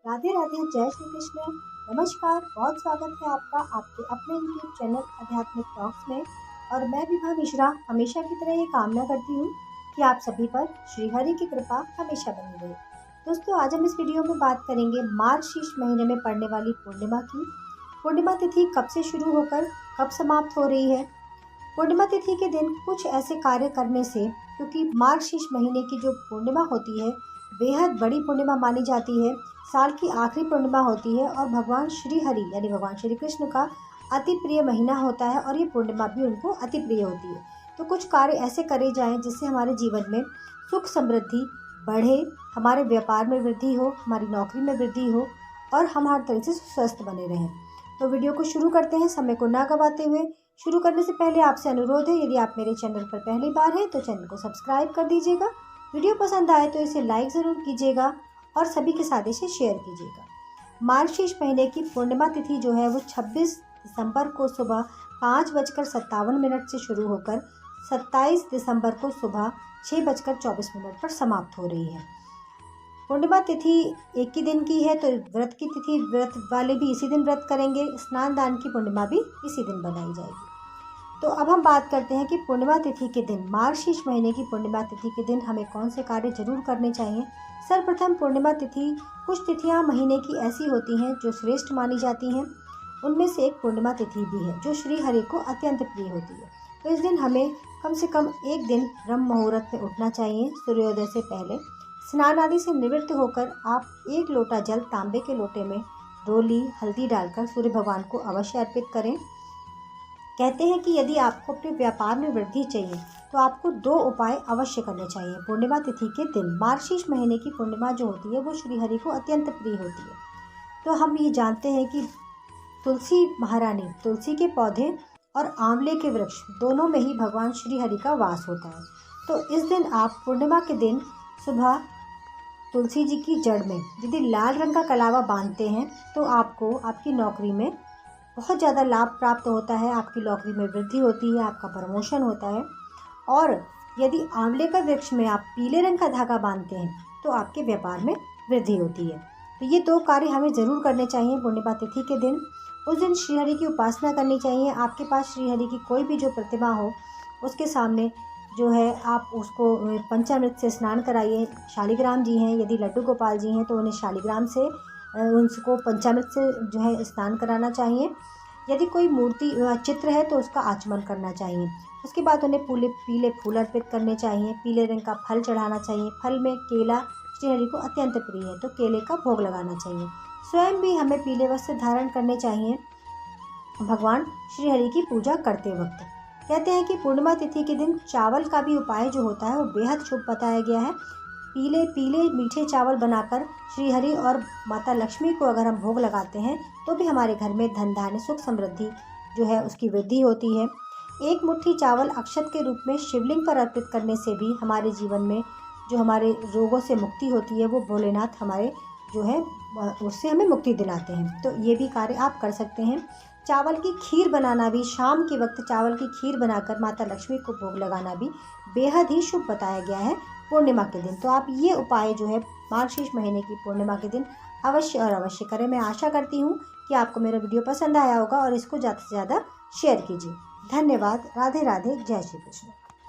राधे राधे, जय श्री कृष्ण। नमस्कार, बहुत स्वागत है आपका आपके अपने यूट्यूब चैनल आध्यात्मिक टॉक्स में। और मैं विभा मिश्रा हमेशा की तरह ये कामना करती हूँ कि आप सभी पर श्री हरि की कृपा हमेशा बनी रहे। दोस्तों, आज हम इस वीडियो में बात करेंगे मार्गशीर्ष महीने में पड़ने वाली पूर्णिमा की। पूर्णिमा तिथि कब से शुरू होकर कब समाप्त हो रही है। पूर्णिमा तिथि के दिन कुछ ऐसे कार्य करने से, क्योंकि मार्गशीर्ष महीने की जो पूर्णिमा होती है बेहद बड़ी पूर्णिमा मानी जाती है, साल की आखिरी पूर्णिमा होती है और भगवान श्री हरि यानी भगवान श्री कृष्ण का अति प्रिय महीना होता है और ये पूर्णिमा भी उनको अति प्रिय होती है। तो कुछ कार्य ऐसे करे जाएं जिससे हमारे जीवन में सुख समृद्धि बढ़े, हमारे व्यापार में वृद्धि हो, हमारी नौकरी में वृद्धि हो और हम हर तरह से स्वस्थ बने रहें। तो वीडियो को शुरू करते हैं समय को ना गवाते हुए। शुरू करने से पहले आपसे अनुरोध है, यदि आप मेरे चैनल पर पहली बार हैं तो चैनल को सब्सक्राइब कर दीजिएगा। वीडियो पसंद आए तो इसे लाइक ज़रूर कीजिएगा और सभी के साथ इसे शेयर कीजिएगा। मार्गशीर्ष महीने की पूर्णिमा तिथि जो है वो 26 दिसंबर को सुबह 5:57 से शुरू होकर 27 दिसंबर को सुबह 6:24 पर समाप्त हो रही है। पूर्णिमा तिथि एक ही दिन की है, तो व्रत की तिथि व्रत वाले भी इसी दिन व्रत करेंगे। स्नान दान की पूर्णिमा भी इसी दिन बनाई जाएगी। तो अब हम बात करते हैं कि पूर्णिमा तिथि के दिन, मार्गशीर्ष महीने की पूर्णिमा तिथि के दिन हमें कौन से कार्य जरूर करने चाहिए। सर्वप्रथम पूर्णिमा तिथि, कुछ तिथियां महीने की ऐसी होती हैं जो श्रेष्ठ मानी जाती हैं। उनमें से एक पूर्णिमा तिथि भी है जो श्री हरि को अत्यंत प्रिय होती है। तो इस दिन हमें कम से कम एक दिन ब्रह्म मुहूर्त में उठना चाहिए। सूर्योदय से पहले स्नान आदि से निवृत्त होकर आप 1 लोटा जल तांबे के लोटे में रोली हल्दी डालकर सूर्य भगवान को अवश्य अर्पित करें। कहते हैं कि यदि आपको अपने व्यापार में वृद्धि चाहिए तो आपको 2 उपाय अवश्य करने चाहिए पूर्णिमा तिथि के दिन। मार्गशीर्ष महीने की पूर्णिमा जो होती है वो श्री हरि को अत्यंत प्रिय होती है। तो हम ये जानते हैं कि तुलसी महारानी, तुलसी के पौधे और आंवले के वृक्ष दोनों में ही भगवान श्री हरि का वास होता है। तो इस दिन आप पूर्णिमा के दिन सुबह तुलसी जी की जड़ में यदि लाल रंग का कलावा बांधते हैं तो आपको आपकी नौकरी में बहुत ज़्यादा लाभ प्राप्त होता है, आपकी नौकरी में वृद्धि होती है, आपका प्रमोशन होता है। और यदि आंवले का वृक्ष में आप पीले रंग का धागा बांधते हैं तो आपके व्यापार में वृद्धि होती है। तो ये 2 कार्य हमें ज़रूर करने चाहिए पूर्णिमा तिथि के दिन। उस दिन श्रीहरि की उपासना करनी चाहिए। आपके पास श्रीहरि की कोई भी जो प्रतिमा हो उसके सामने जो है आप उसको पंचामृत से स्नान कराइए। शालिग्राम जी हैं, यदि लड्डू गोपाल जी हैं तो उन्हें शालिग्राम से उनको पंचामृत से जो है स्नान कराना चाहिए। यदि कोई मूर्ति चित्र है तो उसका आचमन करना चाहिए। उसके बाद उन्हें पीले फूल अर्पित करने चाहिए, पीले रंग का फल चढ़ाना चाहिए। फल में केला श्रीहरि को अत्यंत प्रिय है तो केले का भोग लगाना चाहिए। स्वयं भी हमें पीले वस्त्र धारण करने चाहिए भगवान श्रीहरि की पूजा करते वक्त। कहते हैं कि पूर्णिमा तिथि के दिन चावल का भी उपाय जो होता है वो बेहद शुभ बताया गया है। पीले पीले मीठे चावल बनाकर श्रीहरि और माता लक्ष्मी को अगर हम भोग लगाते हैं तो भी हमारे घर में धन धान्य सुख समृद्धि जो है उसकी वृद्धि होती है। 1 मुट्ठी चावल अक्षत के रूप में शिवलिंग पर अर्पित करने से भी हमारे जीवन में जो हमारे रोगों से मुक्ति होती है वो भोलेनाथ हमारे जो है उससे हमें मुक्ति दिलाते हैं। तो ये भी कार्य आप कर सकते हैं। चावल की खीर बनाना भी, शाम के वक्त चावल की खीर बनाकर माता लक्ष्मी को भोग लगाना भी बेहद ही शुभ बताया गया है पूर्णिमा के दिन। तो आप ये उपाय जो है मार्गशीर्ष महीने की पूर्णिमा के दिन अवश्य और अवश्य करें। मैं आशा करती हूँ कि आपको मेरा वीडियो पसंद आया होगा और इसको ज़्यादा से ज़्यादा शेयर कीजिए। धन्यवाद। राधे राधे, जय श्री कृष्ण।